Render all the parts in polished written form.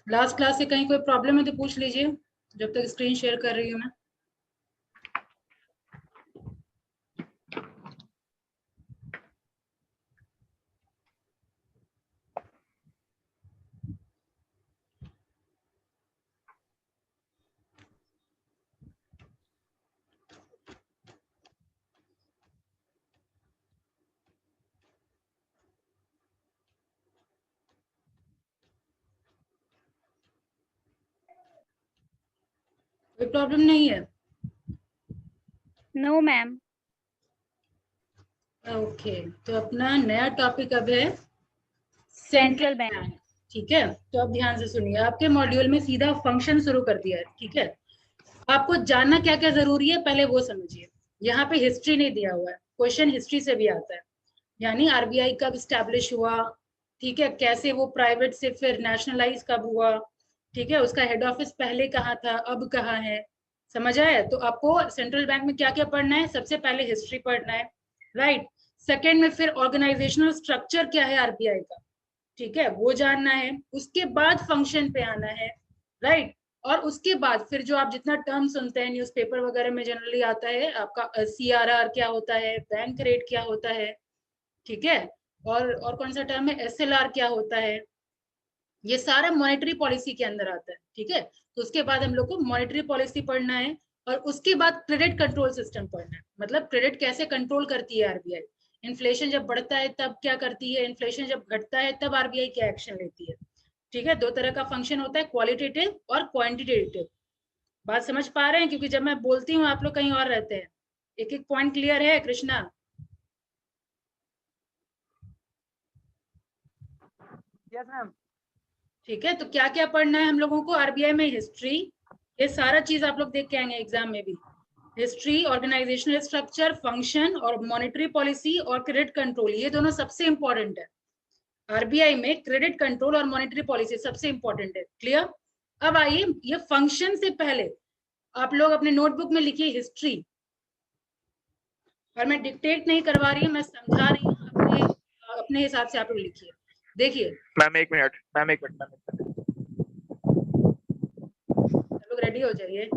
Last class से कहीं कोई प्रॉब्लम है तो पूछ लीजिए, जब तक स्क्रीन शेयर कर रही हूँ मैं। कोई प्रॉब्लम नहीं है? No ma'am. ओके, तो अपना नया टॉपिक अब है सेंट्रल सेंट्रल बैंक। बैंक। ठीक है, तो अब ध्यान से सुनिए, आपके मॉड्यूल में सीधा फंक्शन शुरू कर दिया है। ठीक है, आपको जानना क्या क्या जरूरी है पहले वो समझिए। यहाँ पे हिस्ट्री नहीं दिया हुआ है, क्वेश्चन हिस्ट्री से भी आता है। यानी आरबीआई कब स्टैब्लिश हुआ, ठीक है, कैसे वो प्राइवेट से फिर नेशनलाइज कब हुआ, ठीक है, उसका हेड ऑफिस पहले कहाँ था अब कहाँ है, समझ आया? तो आपको सेंट्रल बैंक में क्या क्या पढ़ना है, सबसे पहले हिस्ट्री पढ़ना है, राइट। सेकेंड में फिर ऑर्गेनाइजेशनल स्ट्रक्चर क्या है आरबीआई का, ठीक है, वो जानना है। उसके बाद फंक्शन पे आना है, राइट। और उसके बाद फिर जो आप जितना टर्म सुनते हैं न्यूज़पेपर वगैरह में जनरली आता है आपका, सीआरआर क्या होता है, बैंक रेट क्या होता है, ठीक है, और कौन सा टर्म है, एसएलआर क्या होता है, ये सारा मॉनेटरी पॉलिसी के अंदर आता है। ठीक है, तो उसके बाद हम लोग को मॉनेटरी पॉलिसी पढ़ना है, और उसके बाद क्रेडिट कंट्रोल सिस्टम पढ़ना है, मतलब क्रेडिट कैसे कंट्रोल करती है आरबीआई। इन्फ्लेशन जब बढ़ता है तब क्या करती है, इन्फ्लेशन जब घटता है तब आरबीआई क्या एक्शन लेती है। ठीक है, दो तरह का फंक्शन होता है, क्वालिटेटिव और क्वांटिटेटिव। बात समझ पा रहे हैं? क्योंकि जब मैं बोलती हूँ आप लोग कहीं और रहते हैं। एक एक पॉइंट क्लियर है कृष्णा? Yes ma'am. ठीक है, तो क्या क्या पढ़ना है हम लोगों को आरबीआई में? हिस्ट्री, ये सारा चीज आप लोग देख के आएंगे एग्जाम में भी। हिस्ट्री, ऑर्गेनाइजेशनल स्ट्रक्चर, फंक्शन और मॉनेटरी पॉलिसी और क्रेडिट कंट्रोल, ये दोनों सबसे इंपॉर्टेंट है आरबीआई में। क्रेडिट कंट्रोल और मॉनेटरी पॉलिसी सबसे इंपॉर्टेंट है, क्लियर? अब आइए, ये फंक्शन से पहले आप लोग अपने नोटबुक में लिखिए हिस्ट्री, और मैं डिक्टेट नहीं करवा रही हूँ, मैं समझा रही हूँ, अपने अपने हिसाब से आप लोग लिखिए। देखिए मैम एक मिनट। आप लोग रेडी हो जाइए।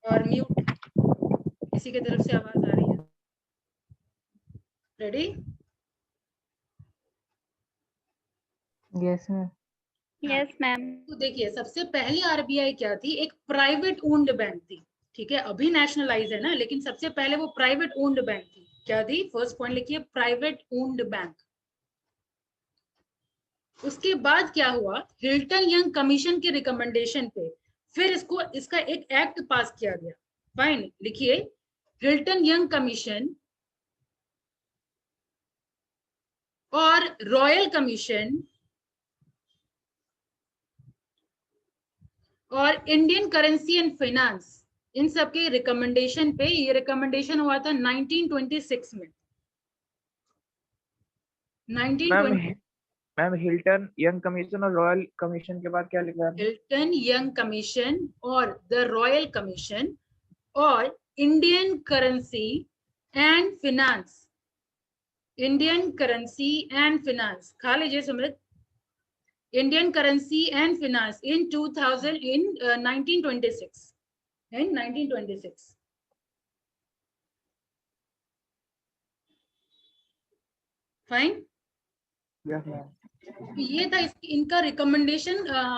और म्यूट, किसी की तरफ से आवाज आ रही है? Ready? Yes ma'am. Yes ma'am. तो देखिए, सबसे पहले आरबीआई क्या थी, एक प्राइवेट ओन्ड बैंक थी। ठीक है, अभी नेशनलाइज है ना, लेकिन सबसे पहले वो प्राइवेट ओन्ड बैंक थी। क्या थी? फर्स्ट पॉइंट लिखिए, प्राइवेट ओन्ड बैंक। उसके बाद क्या हुआ, हिल्टन यंग कमीशन के रिकमेंडेशन पे फिर इसका एक एक्ट पास किया गया। फाइन, लिखिए, हिल्टन यंग कमीशन और रॉयल कमीशन और इंडियन करेंसी एंड फाइनेंस, इन सबके रिकमेंडेशन पे, ये रिकमेंडेशन हुआ था 1926 में। 1920। मैम हिल्टन यंग कमीशन और रॉयल कमीशन के बाद क्या लिखा है? हिल्टन यंग कमीशन और द रॉयल कमीशन और Indian currency and finance, Indian currency and finance, खा लीजिए Sumit, Indian currency and finance in 2000, in 1926, in 1926। Fine, yes ma'am. तो ये था इनका रिकमेंडेशन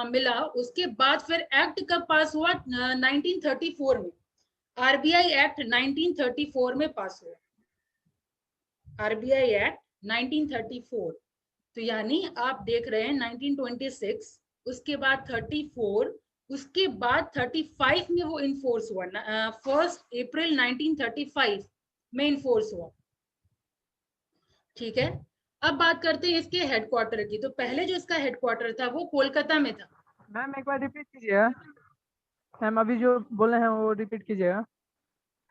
मिला। उसके बाद फिर एक्ट कब पास हुआ? 1934 में। आरबीआई एक्ट 1934 में पास हुआ, आरबीआई एक्ट 1934। तो यानी आप देख रहे हैं 1926, उसके बाद 34, उसके बाद 35 में वो इन्फोर्स हुआ, 1 अप्रैल 1935 में इन्फोर्स हुआ। ठीक है, अब बात करते हैं इसके हेडक्वार्टर की। तो पहले जो इसका हेडक्वार्टर था वो कोलकाता में था। मैम एक बार रिपीट कीजिएगा। मैम अभी जो बोले हैं वो रिपीट कीजिएगा।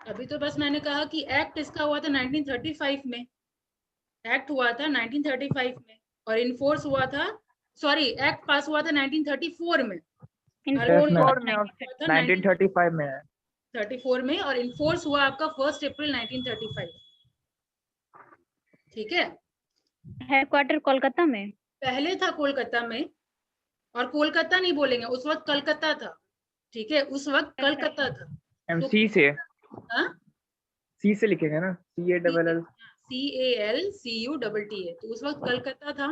अभी तो बस मैंने कहा कि एक्ट इसका हुआ था 1935 में, एक्ट हुआ था 1935 में, और इन्फोर्स हुआ था, सॉरी, एक्ट पास हुआ था 1934 में, इन्फोर्स मैम। हुआ हुआ था 1935 में है। 1934 में, और इन्फोर्स हुआ आपका 1 अप्रैल 1935। ठीक है, हेडक्वार्टर कोलकाता में। पहले था कोलकाता में, और कोलकाता नहीं बोलेंगे, उस वक्त कलकत्ता था। ठीक है, उस वक्त कलकत्ता था। मैम तो सी से, हाँ, सी से लिखेंगे ना, CALL। CALCUTTA, तो उस वक्त कलकत्ता था।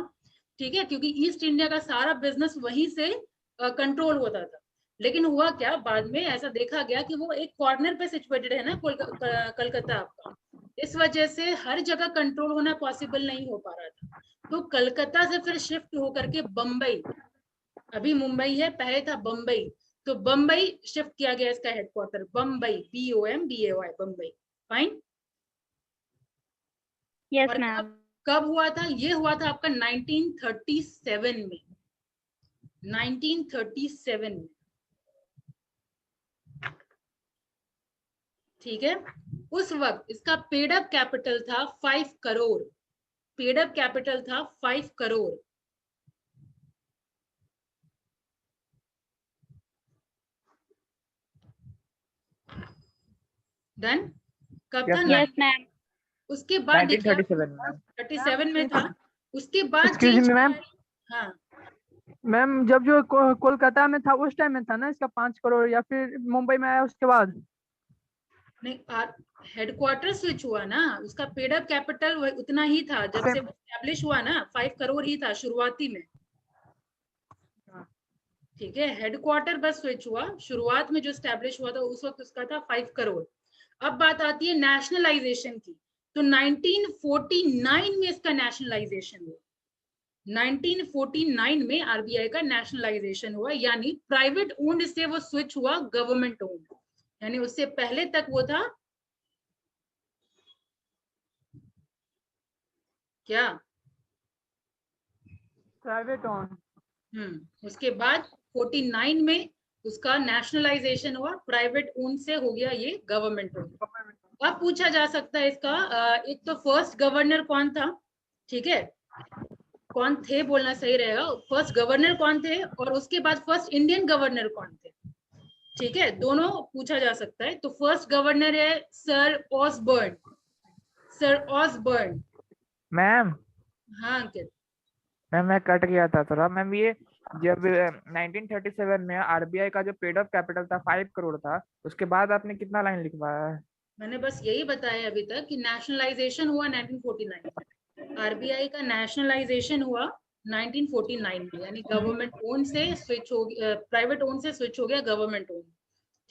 ठीक है, क्योंकि ईस्ट इंडिया का सारा बिजनेस वहीं से कंट्रोल होता था। लेकिन हुआ क्या, बाद में ऐसा देखा गया कि वो एक कॉर्नर पे सिचुएटेड है ना कलकत्ता आपका, इस वजह से हर जगह कंट्रोल होना पॉसिबल नहीं हो पा रहा था। तो कलकत्ता से फिर शिफ्ट होकर के बम्बई, अभी मुंबई है, पहले था बम्बई, तो बम्बई शिफ्ट किया गया इसका headquarter, Bombay, BOMBAY, Bombay. Fine. Yes और मैम। कब हुआ था, ये हुआ था आपका 1937 में, 1937 में। ठीक है, उस वक्त इसका पेड अप कैपिटल था 5 करोड़, पेड अप कैपिटल था 5 करोड़। डन। कब था? Yes, ma'am. Yes ma'am. उसके बाद देखिए 1937 में। 37 में था, उसके बाद एक्सक्यूज चेंज मी किया मैम, है। हाँ, मैम जब जो कोलकाता में था उस टाइम में था ना इसका 5 करोड़, या फिर मुंबई में आया उसके बाद? नहीं, हेडक्वार्टर स्विच हुआ ना, उसका पेड अप कैपिटल उतना ही था जब से एस्टेब्लिश हुआ ना, 5 करोड़ ही था शुरुआती में। ठीक है, हेडक्वार्टर बस स्विच हुआ, शुरुआत में जो एस्टेब्लिश हुआ था उस वक्त उसका था 5 करोड़। अब बात आती है नेशनलाइजेशन की, तो 1949 में इसका नेशनलाइजेशन हुआ। 1949 में आरबीआई का नेशनलाइजेशन हुआ, यानी प्राइवेट ओन्ड से वो स्विच हुआ गवर्नमेंट ओन्ड, यानी उससे पहले तक वो था क्या, प्राइवेट ऑन। उसके बाद 49 में उसका नेशनलाइजेशन हुआ, प्राइवेट ओन से हो गया ये गवर्नमेंट ओन। अब पूछा जा सकता है इसका एक तो फर्स्ट गवर्नर कौन था, ठीक है, कौन थे बोलना सही रहेगा, फर्स्ट गवर्नर कौन थे, और उसके बाद फर्स्ट इंडियन गवर्नर कौन थे। ठीक है, दोनों पूछा जा सकता है। तो फर्स्ट गवर्नर है sir Osborne, sir Osborne. Ma'am हाँ अंकित, मैम मैं कट गया था थोड़ा मैम। ये जब 1937 में RBI का जो पेड अप कैपिटल था 5 करोड़ था, उसके बाद आपने कितना लाइन लिखवाया है? मैंने बस यही बताया अभी तक कि नेशनलाइजेशन हुआ 1949 में, आरबीआई का नेशनलाइजेशन हुआ 1949 में, यानी गवर्नमेंट ओन से स्विच हो गया, प्राइवेट ओन से स्विच हो गया गवर्नमेंट ओन।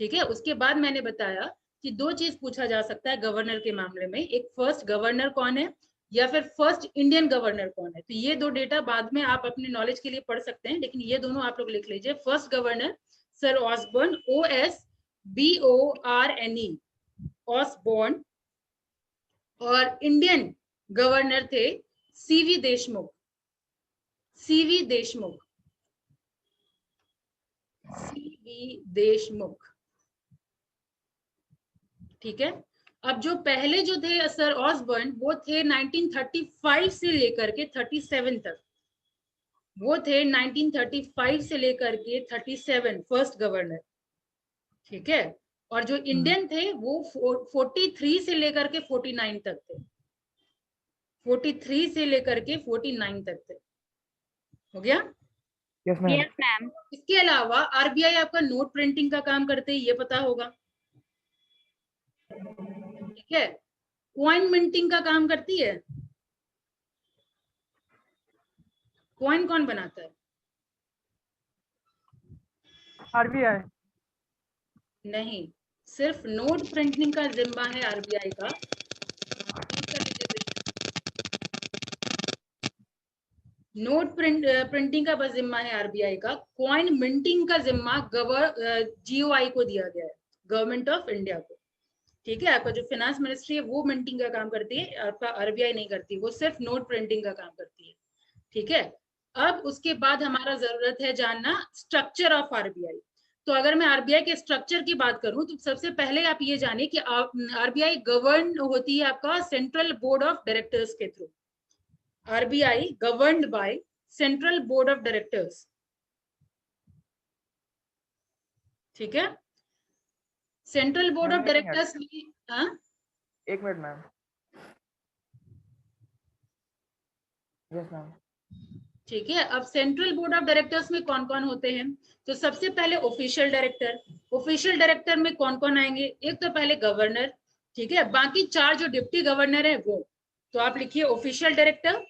ठीक है, उसके बाद मैंने बताया कि दो चीज पूछा जा सकता है गवर्नर के मामले में, एक फर्स्ट गवर्नर कौन है, या फिर फर्स्ट इंडियन गवर्नर कौन है। तो ये दो डेटा बाद में आप अपने नॉलेज के लिए पढ़ सकते हैं, लेकिन ये दोनों आप लोग लिख लीजिए। First governor sir Osborne, OSBORNE, Osborne. और इंडियन गवर्नर थे सीवी देशमुख, सीवी देशमुख, सीवी देशमुख। ठीक है, अब जो पहले जो थे सर ऑसबर्न, वो थे 1935 से लेकर के 37 तक, वो थे 1935 से लेकर के 37 फर्स्ट गवर्नर। ठीक है, और जो इंडियन थे वो 43 से लेकर के 49 तक थे, 43 से लेकर के 49 तक थे। हो गया। Yes ma'am. Yes ma'am. इसके अलावा आरबीआई आपका नोट प्रिंटिंग का काम करते हैं, ये पता होगा। ठीक है, कॉइन मिंटिंग का काम करती है। कॉइन कौन बनाता है? आरबीआई। नहीं, सिर्फ नोट प्रिंटिंग का जिम्मा है आरबीआई का। नोट प्रिंटिंग का बस जिम्मा है आरबीआई का, कॉइन मिंटिंग का जिम्मा GOI को दिया गया है, गवर्नमेंट ऑफ इंडिया को। ठीक है, आपका जो फाइनेंस मिनिस्ट्री है वो मिंटिंग का काम करती है, आपका आरबीआई नहीं करती, वो सिर्फ नोट प्रिंटिंग का काम करती है। ठीक है, अब उसके बाद हमारा जरूरत है जानना स्ट्रक्चर ऑफ आरबीआई। तो अगर मैं आरबीआई के स्ट्रक्चर की बात करूं तो सबसे पहले आप ये जानिए कि आरबीआई गवर्न होती है आपका सेंट्रल बोर्ड ऑफ डायरेक्टर्स के through. RBI governed by central board of directors. ठीक है, सेंट्रल बोर्ड ऑफ डायरेक्टर्स। एक मिनट मैम। Yes ma'am. ठीक है, अब सेंट्रल बोर्ड ऑफ डायरेक्टर्स में कौन कौन होते हैं? तो सबसे पहले ऑफिशियल डायरेक्टर। ऑफिशियल डायरेक्टर में कौन कौन आएंगे? एक तो पहले गवर्नर, ठीक है, बाकी 4 जो डिप्टी गवर्नर है वो। तो आप लिखिए ऑफिशियल डायरेक्टर,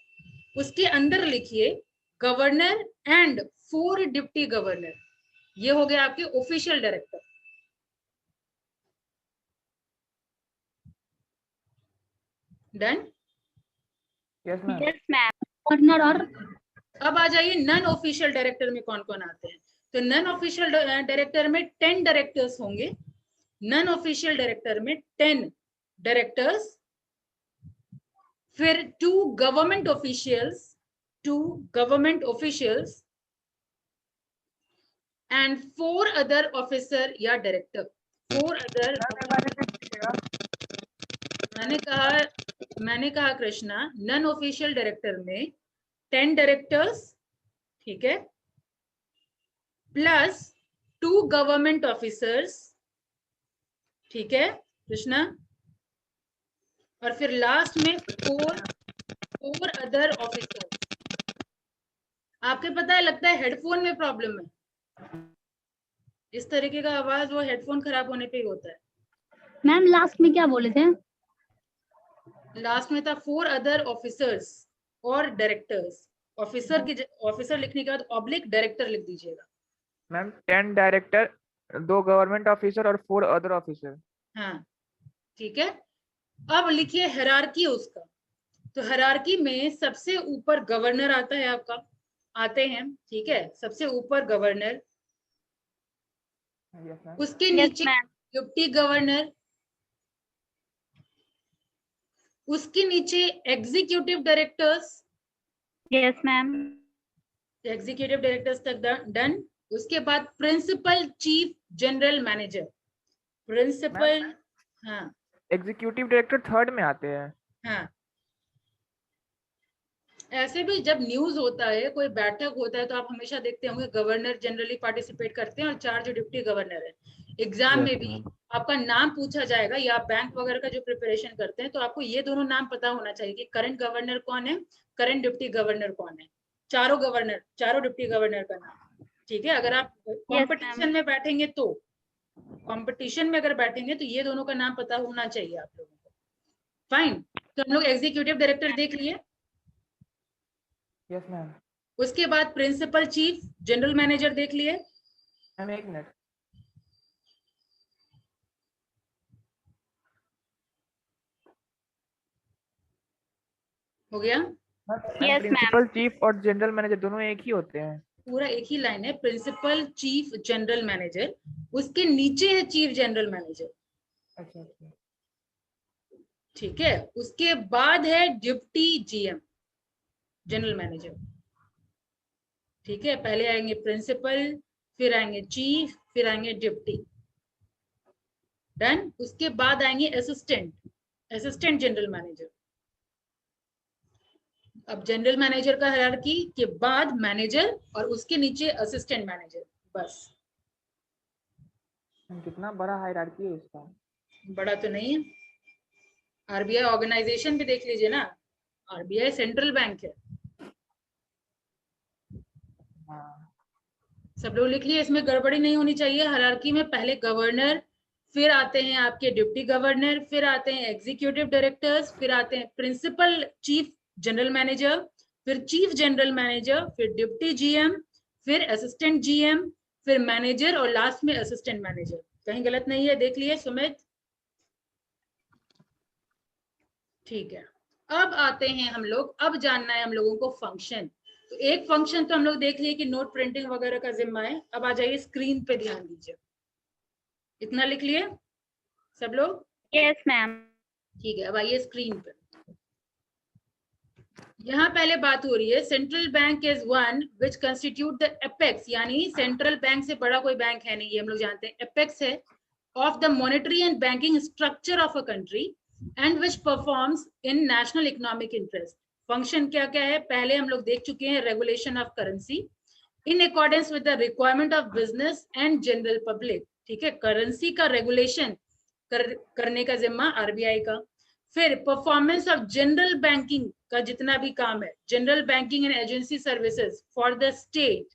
उसके अंदर लिखिए गवर्नर एंड 4 डिप्टी गवर्नर। ये हो गया आपके official director. Done? Yes ma'am. Yes ma'am. Governor और अब आ जाइए नॉन ऑफिशियल डायरेक्टर में कौन कौन आते हैं। तो नॉन ऑफिशियल डायरेक्टर में 10 डायरेक्टर्स होंगे। नॉन ऑफिशियल डायरेक्टर में 10 डायरेक्टर्स, फिर 2 government officials and 4 other officer या डायरेक्टर। 4 अदर, मैंने कहा कृष्णा, नॉन ऑफिशियल डायरेक्टर में 10 डायरेक्टर्स, ठीक है, प्लस 2 गवर्नमेंट ऑफिसर्स, ठीक है कृष्णा, और फिर लास्ट में 4 अदर ऑफिसर्स। आपके पता है, लगता है हेडफोन में प्रॉब्लम है। इस तरीके का आवाज वो हेडफोन खराब होने पे ही होता है। मैम लास्ट में क्या बोले थे? लास्ट में था 4 अदर ऑफिसर्स और डायरेक्टर्स। ऑफिसर लिखने के बाद ऑब्लिक डायरेक्टर लिख दीजिएगा। मैम 10 डायरेक्टर, 2 गवर्नमेंट ऑफिसर और 4 अदर ऑफिसर। हाँ, ठीक है। अब लिखिए हायरार्की उसका। तो हायरार्की में सबसे ऊपर गवर्नर आता है आपका, आते हैं, ठीक है, सबसे ऊपर गवर्नर, यस मैम। उसके यस नीचे मैम। डिप्टी गवर्नर, उसके नीचे executive directors. Yes ma'am. Executive directors तक डन। उसके बाद principal chief general manager. Principal, हाँ एग्जीक्यूटिव डायरेक्टर 3rd में आते हैं। हाँ, ऐसे भी जब न्यूज होता है, कोई बैठक होता है, तो आप हमेशा देखते होंगे गवर्नर जनरली पार्टिसिपेट करते हैं और 4 जो डिप्टी गवर्नर है। एग्जाम में भी आपका नाम पूछा जाएगा, या बैंक वगैरह का जो प्रिपरेशन करते हैं, तो आपको ये दोनों नाम पता होना चाहिए कि करंट गवर्नर कौन है, करंट डिप्टी गवर्नर कौन है। चारों डिप्टी गवर्नर का नाम, ठीक है। अगर आप कंपटीशन में बैठेंगे तो ये दोनों का नाम पता होना चाहिए आप लोगों को। फाइन, तो हम लोग एग्जीक्यूटिव डायरेक्टर देख लिए। Yes ma'am. उसके बाद प्रिंसिपल चीफ जनरल मैनेजर देख लिए। Ma'am 1 minute. हो गया? Yes, प्रिंसिपल चीफ और जनरल मैनेजर दोनों एक ही होते हैं। पूरा एक ही लाइन है, प्रिंसिपल चीफ जनरल मैनेजर, उसके नीचे है चीफ जनरल मैनेजर। अच्छा अच्छा। ठीक है, उसके बाद है डिप्टी जीएम जनरल मैनेजर। ठीक है, पहले आएंगे प्रिंसिपल, फिर आएंगे चीफ, फिर आएंगे डिप्टी। डन। उसके बाद आएंगे असिस्टेंट जनरल मैनेजर। अब जनरल मैनेजर का हायरार्की के बाद मैनेजर और उसके नीचे असिस्टेंट मैनेजर, बस। कितना बड़ा हायरार्की है इसका। बड़ा तो नहीं है, आरबीआई ऑर्गेनाइजेशन भी देख लीजिए ना, आरबीआई सेंट्रल बैंक है। हाँ। सब लोग लिख लिए, इसमें गड़बड़ी नहीं होनी चाहिए। हायरार्की में पहले गवर्नर, फिर आते हैं आपके डिप्टी गवर्नर, फिर आते हैं एग्जीक्यूटिव डायरेक्टर्स, फिर आते हैं प्रिंसिपल चीफ जनरल मैनेजर, फिर चीफ जनरल मैनेजर, फिर डिप्टी जीएम, फिर असिस्टेंट जीएम, फिर मैनेजर और लास्ट में असिस्टेंट मैनेजर। कहीं गलत नहीं है, देख लिए सुमित? ठीक है, अब आते हैं हम लोग, अब जानना है हम लोगों को फंक्शन। तो एक फंक्शन तो हम लोग देख लिए कि नोट प्रिंटिंग वगैरह का जिम्मा है। अब आ जाइए स्क्रीन पे, ध्यान दीजिए। इतना लिख लिए सब लोग? Yes ma'am. ठीक है, अब आइए स्क्रीन पे। यहाँ पहले बात हो रही है, central bank is one which constitute the apex, यानी सेंट्रल बैंक से बड़ा कोई बैंक है नहीं, ये हम लोग जानते हैं, एपेक्स है of the monetary and banking structure of a country and which performs in national economic interest. Function क्या क्या है पहले हम लोग देख चुके हैं। Regulation of currency in accordance with the requirement of business and general public. ठीक है, करेंसी का रेगुलेशन करने का जिम्मा आरबीआई का। फिर परफॉर्मेंस ऑफ जनरल बैंकिंग का जितना भी काम है, general banking and agency services for the state,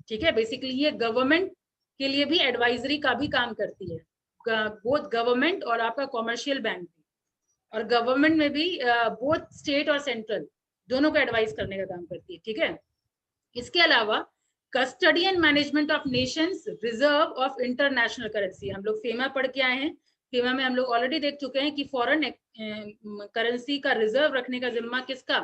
ठीक है, बेसिकली ये गवर्नमेंट के लिए भी एडवाइजरी का भी काम करती है, बोथ गवर्नमेंट और आपका कॉमर्शियल बैंक भी, और गवर्नमेंट में भी बोथ स्टेट और सेंट्रल दोनों को एडवाइस करने का काम करती है, ठीक है। इसके अलावा custody and management of Nations reserve of international currency, हम लोग फेमा पढ़ के आए हैं, फेमा में हम लोग ऑलरेडी देख चुके हैं कि फॉरेन करेंसी का रिजर्व रखने का जिम्मा किसका,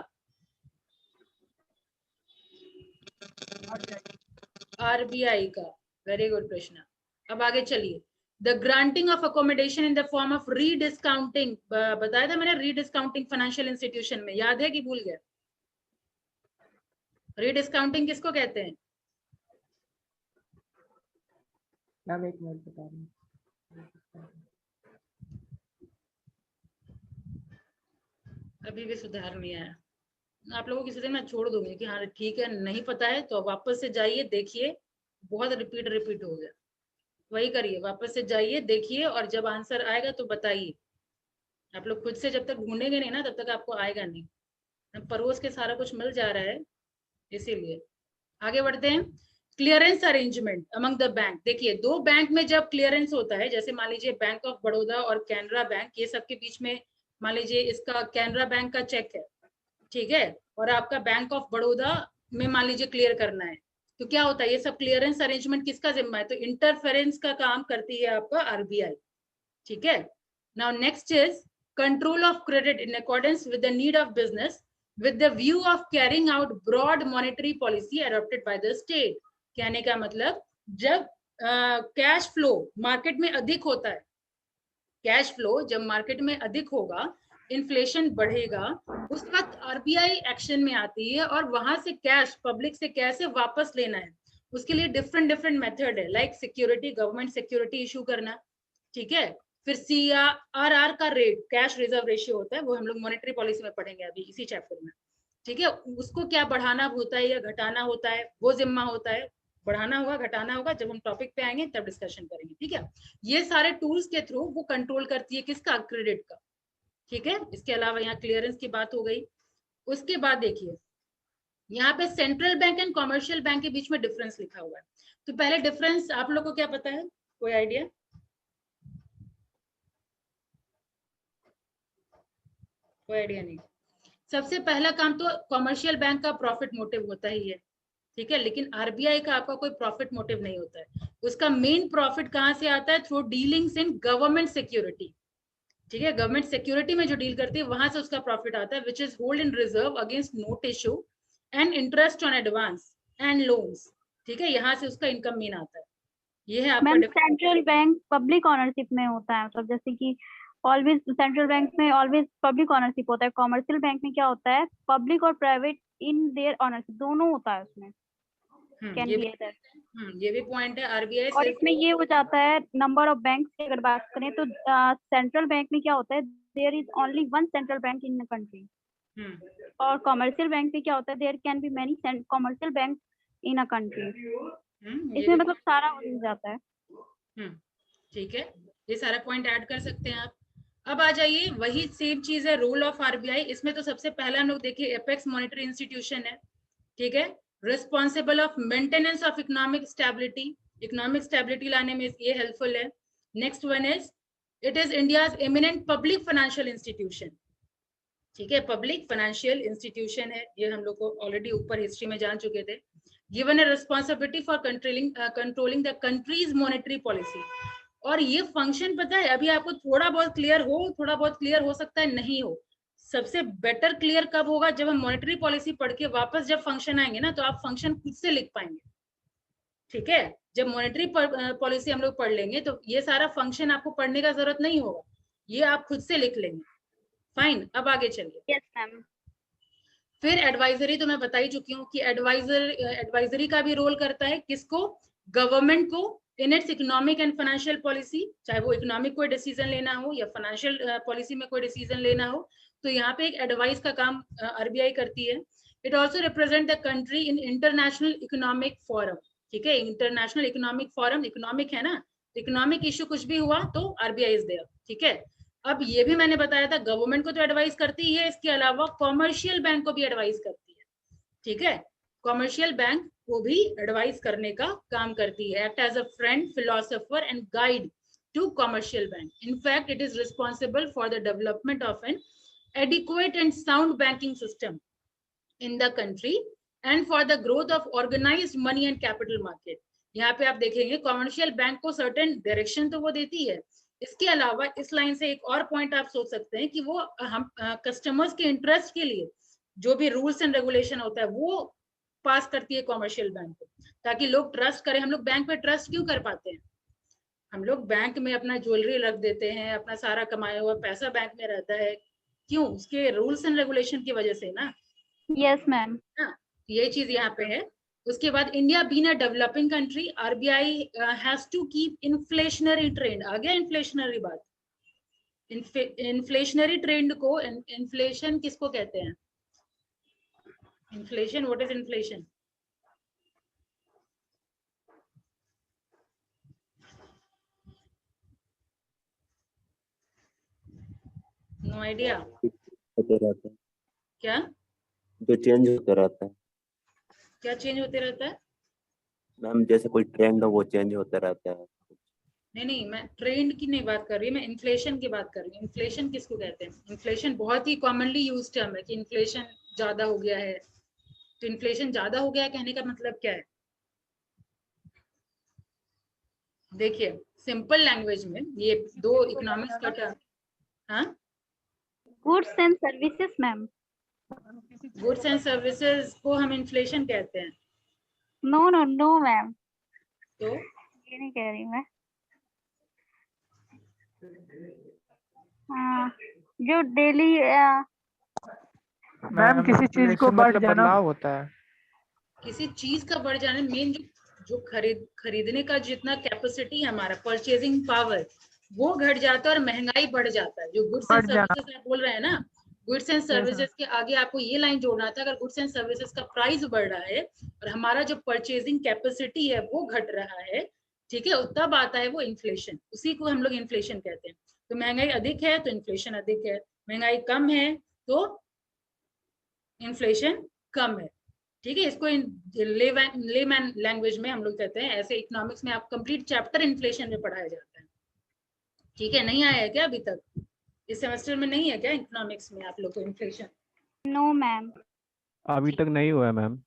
आरबीआई का। Very good Krishna. अब आगे चलिए, the granting of accommodation in the form of rediscounting, बताया था मैंने रीडिस्काउंटिंग फाइनेंशियल इंस्टीट्यूशन में, याद है कि भूल गया? रीडिस्काउंटिंग किसको कहते हैं? मैम एक मिनट बता रही हूँ। अभी भी सुधार नहीं आया। आप लोगों को किसी दिन मैं छोड़ दूंगी कि हाँ ठीक है, नहीं पता है तो वापस से जाइए देखिए, बहुत रिपीट हो गया, वही करिए, वापस से जाइए देखिए, और जब आंसर आएगा तो बताइए। आप लोग खुद से जब तक ढूंढेंगे नहीं ना तब तक आपको आएगा नहीं, परोस के सारा कुछ मिल जा रहा है, इसीलिए। आगे बढ़ते हैं, clearance arrangement among the bank. देखिए, दो बैंक में जब क्लियरेंस होता है, जैसे मान लीजिए बैंक ऑफ बड़ौदा और कैनरा बैंक, ये सबके बीच में मान लीजिए इसका कैनरा बैंक का चेक है, ठीक है, और आपका बैंक ऑफ बड़ौदा में मान लीजिए क्लियर करना है, तो क्या होता है, ये सब क्लियरेंस अरेंजमेंट किसका जिम्मा है, तो इंटरफेरेंस का काम करती है आपका आरबीआई, ठीक है। Now next is control of credit in accordance with the need of business with the view of carrying out broad monetary policy adopted by the state। कहने का मतलब, जब कैश फ्लो मार्केट में अधिक होता है, कैश फ्लो जब market में अधिक होगा, इन्फ्लेशन बढ़ेगा, उस वक्त आरबीआई एक्शन में आती है और वहां से कैश, पब्लिक से कैसे वापस लेना है, उसके लिए डिफरेंट मेथड है, like security, government security issue करना, ठीक है। फिर CRR का रेट, कैश रिजर्व रेशियो होता है, वो हम लोग मॉनेटरी पॉलिसी में पढ़ेंगे अभी इसी चैप्टर में, ठीक है। उसको क्या बढ़ाना होता है या घटाना होता है, वो जिम्मा होता है, बढ़ाना होगा घटाना होगा, जब हम टॉपिक पे आएंगे तब डिस्कशन करेंगे, ठीक है। ये सारे टूल्स के थ्रू वो कंट्रोल करती है किसका, क्रेडिट का, ठीक है। इसके अलावा यहाँ क्लियरेंस की बात हो गई। उसके बाद देखिए, यहाँ पे central bank and commercial bank के बीच में डिफरेंस लिखा हुआ है, तो पहले डिफरेंस आप लोग को क्या पता है, कोई आइडिया? कोई आइडिया नहीं। सबसे पहला काम तो कॉमर्शियल बैंक का प्रॉफिट मोटिव होता ही है, ठीक है, लेकिन आरबीआई का आपका कोई प्रॉफिट मोटिव नहीं होता है। उसका मेन प्रॉफिट कहाँ से आता है, through dealings in government security, ठीक है, गवर्नमेंट सिक्योरिटी में जो डील करती है वहां से उसका प्रॉफिट आता है, which is hold in reserve against note issue and interest on advance and loans, ठीक है, यहाँ से उसका इनकम मेन आता है। ये है आपका। सेंट्रल बैंक पब्लिक ऑनरशिप में होता है, मतलब जैसे कि ऑलवेज सेंट्रल बैंक में ऑलवेज पब्लिक ऑनरशिप होता है, कॉमर्शियल बैंक में क्या होता है, पब्लिक और प्राइवेट इन देयर ऑनरशिप दोनों होता है उसमें। ये भी पॉइंट है। आरबीआई और इसमें ये हो जाता है, नंबर ऑफ बैंक की अगर बात करें तो सेंट्रल बैंक में क्या होता है, there is only one central bank in the country, और कॉमर्शियल बैंक में क्या होता है, there can be many commercial bank in a country. इसमें मतलब सारा हो जाता है, ठीक है, ये सारा पॉइंट ऐड कर सकते हैं आप। अब आ जाइए, वही सेम चीज है, रोल ऑफ आरबीआई। इसमें तो सबसे पहला हम लोग देखिए एपेक्स मॉनेटरी इंस्टीट्यूशन है, ठीक है, responsible of maintenance of economic stability, economic stability लाने में ये हेल्पफुल है। Next one is, it is India's eminent public financial institution, ठीक है, पब्लिक फाइनेंशियल इंस्टीट्यूशन है, ये हम लोग को ऑलरेडी ऊपर हिस्ट्री में जान चुके थे। Given a responsibility for controlling the countries monetary policy, और ये फंक्शन पता है, अभी आपको थोड़ा बहुत क्लियर हो, थोड़ा बहुत क्लियर हो सकता है नहीं हो, सबसे बेटर क्लियर कब होगा, जब हम मॉनेटरी पॉलिसी पढ़ के वापस जब फंक्शन आएंगे ना, तो आप फंक्शन खुद से लिख पाएंगे, ठीक है। जब मॉनेटरी पॉलिसी हम लोग पढ़ लेंगे तो ये सारा फंक्शन आपको पढ़ने का जरूरत नहीं होगा, ये आप खुद से लिख लेंगे। फाइन, अब आगे चलिए। Yes ma'am. फिर एडवाइजरी तो मैं बता ही चुकी हूँ कि एडवाइजरी का भी रोल करता है, किसको, गवर्नमेंट को, in its economic and financial policy, चाहे वो इकोनॉमिक कोई डिसीजन लेना हो या फाइनेंशियल पॉलिसी में कोई डिसीजन लेना हो, तो यहाँ पे एक एडवाइस का काम आरबीआई करती है। It also represent the country in international economic forum, ठीक है, इंटरनेशनल इकोनॉमिक फोरम, इकोनॉमिक है ना, इकोनॉमिक इशू कुछ भी हुआ तो आरबीआई इज देयर, ठीक है। अब ये भी मैंने बताया था, गवर्नमेंट को तो एडवाइस करती है, इसके अलावा कॉमर्शियल बैंक को भी एडवाइस करती है, ठीक है। कॉमर्शियल बैंक को भी एडवाइस करने का काम करती है, act as a friend, philosopher and guide to commercial bank. In fact, it is responsible for the development of an adequate and sound banking system in the country and for the growth of organized money and capital market. यहाँ पे आप देखेंगे commercial bank को certain direction तो वो देती है, इसके अलावा इस लाइन से एक और पॉइंट आप सोच सकते हैं कि वो हम कस्टमर्स के इंटरेस्ट के लिए जो भी रूल्स एंड रेगुलेशन होता है वो पास करती है कॉमर्शियल बैंक को, ताकि लोग ट्रस्ट करें। हम लोग बैंक पे ट्रस्ट क्यों कर पाते हैं? हम लोग बैंक में अपना ज्वेलरी रख देते हैं, अपना सारा कमाया हुआ पैसा बैंक में रहता है, क्यों? उसके रूल्स एंड रेगुलेशन की वजह से ना। Yes ma'am. ये चीज यहाँ पे है। उसके बाद India being a developing country, RBI has to keep inflationary trend. आ गया इन्फ्लेशनरी बात। इन्फ्लेशनरी ट्रेंड को, इन्फ्लेशन किसको कहते हैं? Inflation, what is inflation? No idea. होते रहता है, क्या जो चेंज होता रहता है क्या चेंज होते रहता है? मैम, जैसे कोई ट्रेंड हो वो चेंज होता रहता है। नहीं, मैं ट्रेंड की नहीं बात कर रही, मैं इन्फ्लेशन की बात कर रही हूँ। इन्फ्लेशन किसको कहते हैं? इन्फ्लेशन बहुत ही कॉमनली यूज टर्म है कि इन्फ्लेशन ज्यादा हो गया है। तो इन्फ्लेशन ज्यादा हो गया कहने का मतलब क्या है? देखिए सिंपल लैंग्वेज में ये दो इकोनॉमिक्स का टर्म। हाँ, goods and services ma'am. Goods and services को हम इन्फ्लेशन कहते हैं। नो नो नो मैम, तो ये नहीं कह रही मैं। हाँ, जो डेली मैम किसी चीज को बढ़ जाना, बदलाव होता है। किसी चीज का बढ़ जाना, मेन जो खरीदने का जितना कैपेसिटी है हमारा, परचेजिंग पावर, वो घट जाता है और महंगाई बढ़ जाता है। जो गुड्स एंड सर्विसेज आप बोल रहे हैं ना, गुड्स एंड सर्विसेज के आगे आपको ये लाइन जोड़ना था, अगर गुड्स एंड सर्विसेज का प्राइस बढ़ रहा है और हमारा जो परचेजिंग कैपेसिटी है वो घट रहा है, ठीक है, तब आता है वो इन्फ्लेशन। उसी को हम लोग इन्फ्लेशन कहते हैं। तो महंगाई अधिक है तो इन्फ्लेशन अधिक है, महंगाई कम है तो इन्फ्लेशन कम है, ठीक है। इसको लेमैन लैंग्वेज में हम लोग कहते हैं। ऐसे इकोनॉमिक्स में आप कंप्लीट चैप्टर इन्फ्लेशन में पढ़ाया जाता है, ठीक है। नहीं आया है क्या अभी तक? इस सेमेस्टर में नहीं है क्या इकोनॉमिक्स में आप लोग को इन्फ्लेशन? नो मैम, अभी तक नहीं हुआ है मैम।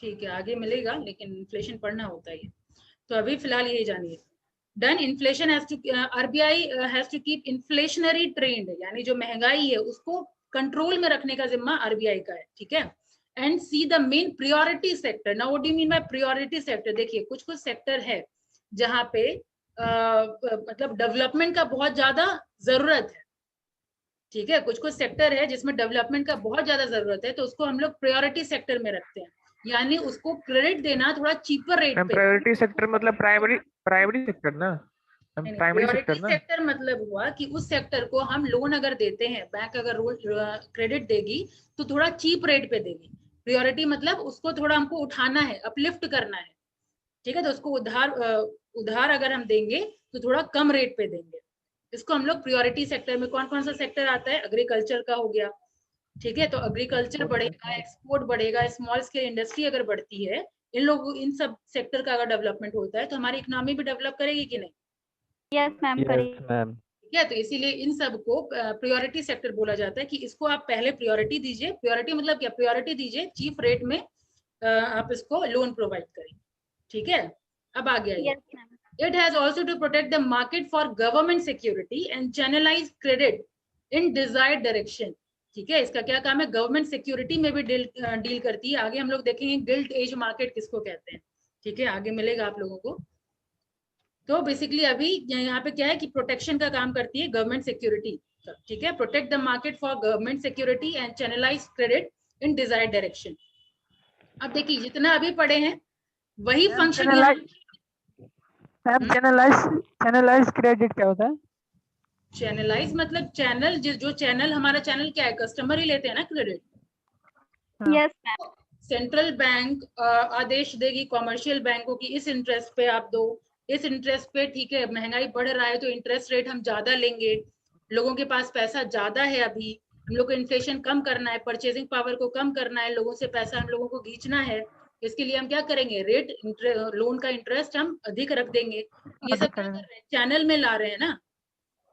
ठीक है, आगे मिलेगा, लेकिन इन्फ्लेशन पढ़ना होता है। तो अभी फिलहाल यही जानिए। Done, inflation has to, RBI has to keep inflationary trend, यानी जो महंगाई है उसको कंट्रोल में रखने का जिम्मा आरबीआई का है, ठीक है। And see the main priority sector. Now what do you mean by priority sector? देखिए कुछ कुछ सेक्टर है जहाँ पे मतलब डेवलपमेंट का बहुत ज्यादा जरूरत है, ठीक है। कुछ कुछ सेक्टर है जिसमें डेवलपमेंट का बहुत ज्यादा जरूरत है, तो उसको हम लोग प्रायोरिटी सेक्टर में रखते हैं, यानी उसको क्रेडिट देना थोड़ा चीपर रेट पे। प्रायोरिटी सेक्टर मतलब प्राइमरी सेक्टर ना, प्राइमरी सेक्टर ना। सेक्टर मतलब हुआ कि उस सेक्टर को हम लोन अगर देते हैं, बैंक अगर क्रेडिट देगी तो थोड़ा चीप रेट पे देगी। प्रायोरिटी मतलब उसको थोड़ा हमको उठाना है, अपलिफ्ट करना है, ठीक है। तो उसको उधार अगर हम देंगे तो थोड़ा कम रेट पे देंगे। इसको हम लोग प्रायोरिटी सेक्टर में, कौन कौन सा सेक्टर आता है? एग्रीकल्चर का हो गया, ठीक है। तो एग्रीकल्चर बढ़ेगा, एक्सपोर्ट बढ़ेगा, स्मॉल स्केल इंडस्ट्री अगर बढ़ती है, इन सब सेक्टर का अगर डेवलपमेंट होता है तो हमारी इकोनॉमी भी डेवलप करेगी कि नहीं? यस मैम करेगी। मैम ठीक है। तो इसीलिए इन सब को प्रायोरिटी सेक्टर बोला जाता है कि इसको आप पहले प्रायोरिटी दीजिए। प्रायोरिटी मतलब क्या? प्रायोरिटी दीजिए, चीप रेट में आप इसको लोन प्रोवाइड करें, ठीक है। अब आ गया ये। Yes ma'am. It has also to protect the market for government security and channelize credit in desired direction, ठीक है। इसका क्या काम है? गवर्नमेंट सिक्योरिटी में भी डील करती है। आगे हम लोग देखेंगे गिल्ट एज मार्केट किसको कहते हैं, ठीक है, आगे मिलेगा आप लोगों को। तो बेसिकली अभी यहाँ पे क्या है कि प्रोटेक्शन का काम करती है गवर्नमेंट सिक्योरिटी, ठीक है। Protect the market for government security and channelize credit in desired direction. अब देखिए जितना अभी पढ़े हैं वही फंक्शन। चैनलाइज क्रेडिट क्या होता है? चैनलाइज मतलब चैनल, जो चैनल, हमारा चैनल क्या है? कस्टमर ही लेते हैं ना credit. Yes ma'am. Central bank आदेश देगी कॉमर्शियल बैंकों की, इस इंटरेस्ट पे आप दो, इस इंटरेस्ट पे, ठीक है, महंगाई बढ़ रहा है तो इंटरेस्ट रेट हम ज्यादा लेंगे, लोगों के पास पैसा ज्यादा है, अभी हम लोग को इन्फ्लेशन कम करना है, परचेजिंग पावर को कम करना है, लोगों से पैसा हम लोगों को खींचना है, इसके लिए हम क्या करेंगे, लोन का इंटरेस्ट हम अधिक रख देंगे। ये सब क्या कर रहे हैं, चैनल में ला रहे हैं ना।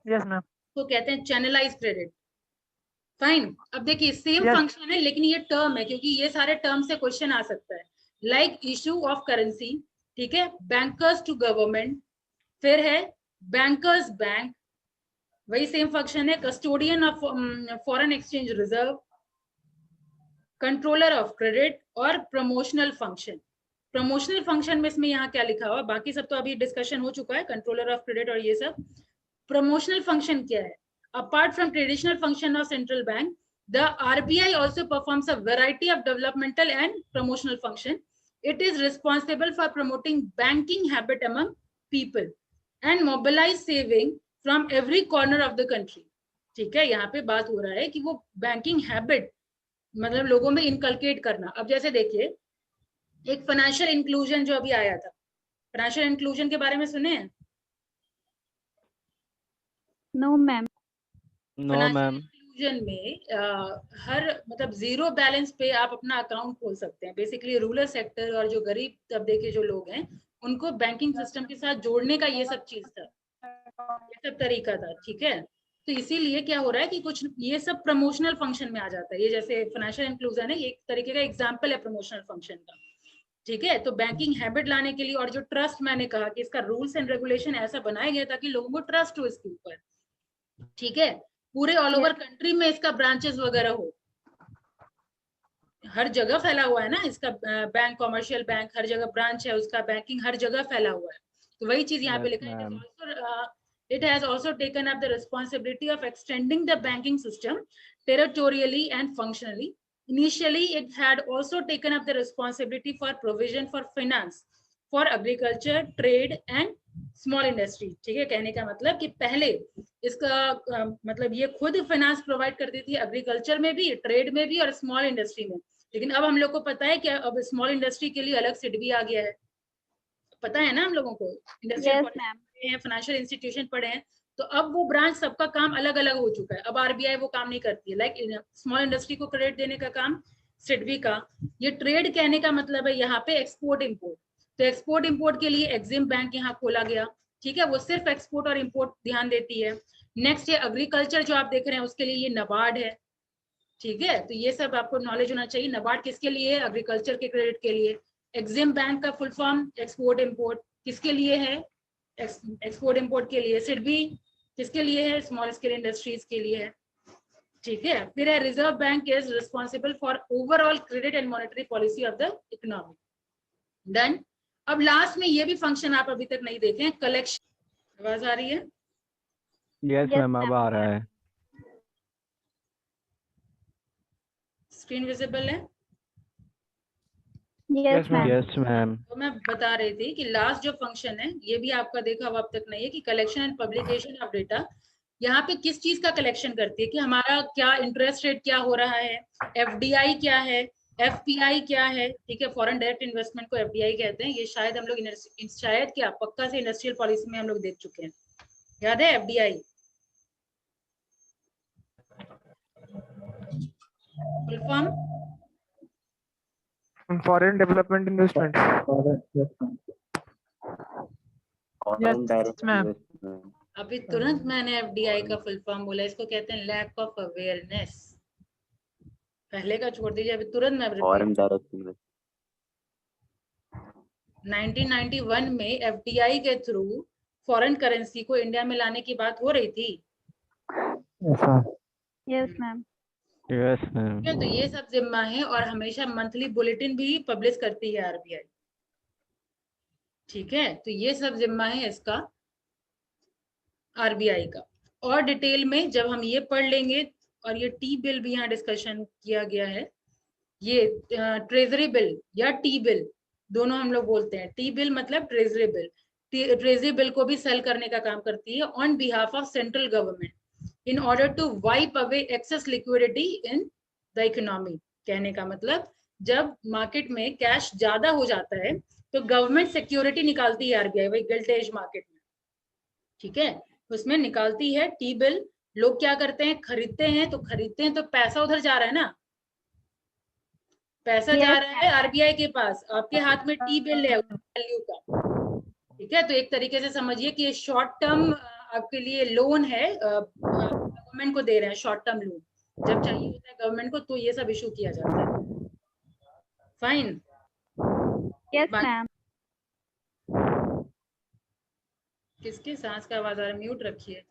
Yes ma'am. तो कहते हैं चैनलाइज क्रेडिट। फाइन। अब देखिए सेम फंक्शन है लेकिन ये टर्म है, क्योंकि ये सारे टर्म से क्वेश्चन आ सकता है। लाइक इशू ऑफ करेंसी, ठीक है, बैंकर्स टू गवर्नमेंट, फिर है बैंकर्स बैंक, वही सेम फंक्शन है, custodian of foreign exchange reserve, controller of credit और प्रमोशनल फंक्शन। प्रमोशनल फंक्शन में इसमें यहाँ क्या लिखा हुआ, बाकी सब तो अभी डिस्कशन हो चुका है, कंट्रोलर ऑफ क्रेडिट और ये सब। प्रमोशनल फंक्शन क्या है, apart from traditional function of central bank, the RBI also performs a variety of developmental and promotional function. It is responsible for promoting banking habit among people and mobilize saving from every corner of the country. ठीक है, यहाँ पे बात हो रहा है कि वो बैंकिंग हैबिट मतलब लोगों में इनकलकेट करना। अब जैसे देखिए एक फाइनेंशियल इंक्लूजन जो अभी आया था, फाइनेंशियल इंक्लूजन के बारे में सुने हैं? No ma'am. No ma'am. Inclusion में हर मतलब जीरो बैलेंस पे आप अपना अकाउंट खोल सकते हैं। बेसिकली रूरल सेक्टर और जो गरीब तबके के जो लोग हैं उनको बैंकिंग सिस्टम के साथ जोड़ने का ये सब चीज था, ये सब तरीका था। ठीक है, तो इसीलिए क्या हो रहा है कि कुछ ये सब प्रमोशनल फंक्शन में आ जाता है। ये जैसे फाइनेंशियल इंक्लूजन है, ये एक तरीके का एग्जाम्पल है प्रमोशनल फंक्शन का। ठीक है, तो बैंकिंग हैबिट लाने के लिए और जो ट्रस्ट, मैंने कहा कि इसका रूल्स एंड रेगुलेशन ऐसा बनाया गया ताकि लोगों को ट्रस्ट हो इसके ऊपर। ठीक है, पूरे ऑल ओवर कंट्री में इसका ब्रांचेस वगैरह हो, हर जगह फैला हुआ है ना इसका बैंक, कॉमर्शियल बैंक, हर जगह ब्रांच है उसका, बैंकिंग हर जगह फैला हुआ है। तो वही चीज यहाँ पे लिखा है, it has also taken up the responsibility of extending the banking system territorially and functionally. Initially it had also taken up the responsibility for provision for finance for agriculture, trade and small industry. ठीक है, कहने का मतलब कि पहले इसका मतलब ये खुद फाइनेंस प्रोवाइड करती थी एग्रीकल्चर में भी, ट्रेड में भी और स्मॉल इंडस्ट्री में। लेकिन अब हम लोग को पता है कि अब स्मॉल इंडस्ट्री के लिए अलग सिडबी आ गया है, पता है ना हम लोगों को, इंडस्ट्रियल फाइनेंशियल इंस्टीट्यूशन पढ़े हैं, तो अब वो ब्रांच सबका काम अलग अलग हो चुका है। अब आरबीआई वो काम नहीं करती है, लाइक स्मॉल इंडस्ट्री को क्रेडिट देने का काम सिडबी का। ये ट्रेड कहने का मतलब है यहाँ पे एक्सपोर्ट इंपोर्ट, तो एक्सपोर्ट इंपोर्ट के लिए एग्जिम बैंक यहाँ खोला गया। ठीक है, वो सिर्फ एक्सपोर्ट और इंपोर्ट ध्यान देती है। नेक्स्ट ये एग्रीकल्चर जो आप देख रहे हैं उसके लिए ये नबार्ड है। ठीक है, तो ये सब आपको नॉलेज होना चाहिए। नबार्ड किसके लिए है, एग्रीकल्चर के क्रेडिट के लिए। एग्जिम बैंक का फुल फॉर्म एक्सपोर्ट इंपोर्ट किसके लिए है, एक्सपोर्ट इंपोर्ट के लिए। सिडबी किसके लिए है, स्मॉल स्केल इंडस्ट्रीज के लिए है। ठीक है, फिर है reserve bank is responsible for overall credit and monetary policy of the economy. Then अब लास्ट में ये भी फंक्शन आप अभी तक नहीं देखे हैं, कलेक्शन। आवाज आ रही है? यस मैम, अब आ रहा है। स्क्रीन विजिबल है? Yes ma'am. Yes ma'am. तो मैं बता रही थी कि लास्ट जो फंक्शन है ये भी आपका देखा हुआ अब तक नहीं है, कि collection and publication of data. यहाँ पे किस चीज का कलेक्शन करती है, कि हमारा क्या इंटरेस्ट रेट क्या हो रहा है, एफडीआई क्या है, एफपीआई क्या है। ठीक है, फॉरेन डायरेक्ट इन्वेस्टमेंट को एफडीआई कहते हैं। ये शायद हम लोग शायद क्या पक्का से इंडस्ट्रियल पॉलिसी में हम लोग देख चुके हैं, याद है FDI full form? Foreign development investment. अभी तुरंत मैंने एफडीआई का फुल फॉर्म बोला, इसको कहते हैं लैक ऑफ अवेयरनेस। पहले का छोड़ दीजिए, अभी तुरंत मैं फॉरेन डायरेक्ट 1991 में एफडीआई के थ्रू फॉरेन करेंसी को इंडिया में लाने की बात हो रही थी। Yes ma'am. Yes ma'am. तो ये सब जिम्मा है, और हमेशा मंथली बुलेटिन भी पब्लिश करती है आरबीआई। ठीक है, तो ये सब जिम्मा है इसका आरबीआई का। और डिटेल में जब हम ये पढ़ लेंगे, और ये टी बिल भी यहाँ डिस्कशन किया गया है, ये ट्रेजरी बिल या टी बिल दोनों हम लोग बोलते हैं। टी बिल मतलब ट्रेजरी बिल, ट्रेजरी बिल को भी सेल करने का काम करती है on behalf of central government in order to wipe away excess liquidity in the economy। कहने का मतलब जब मार्केट में कैश ज्यादा हो जाता है तो गवर्नमेंट सिक्योरिटी निकालती है आरबीआई, वही गिल्ट एज मार्केट में। ठीक है, उसमें निकालती है टी बिल, लोग क्या करते हैं, खरीदते हैं तो पैसा उधर जा रहा है ना, पैसा जा रहा है आरबीआई के पास, आपके हाथ में टी बिल है वैल्यू का, ठीक है। तो एक तरीके से समझिए कि ये शॉर्ट टर्म आपके लिए लोन है, गवर्नमेंट को दे रहे हैं शॉर्ट टर्म लोन, जब चाहिए होता है गवर्नमेंट को तो ये सब इशू किया जाता है। फाइन। Yes ma'am. किसके सांस का आवाज आ रहा है, म्यूट रखिए।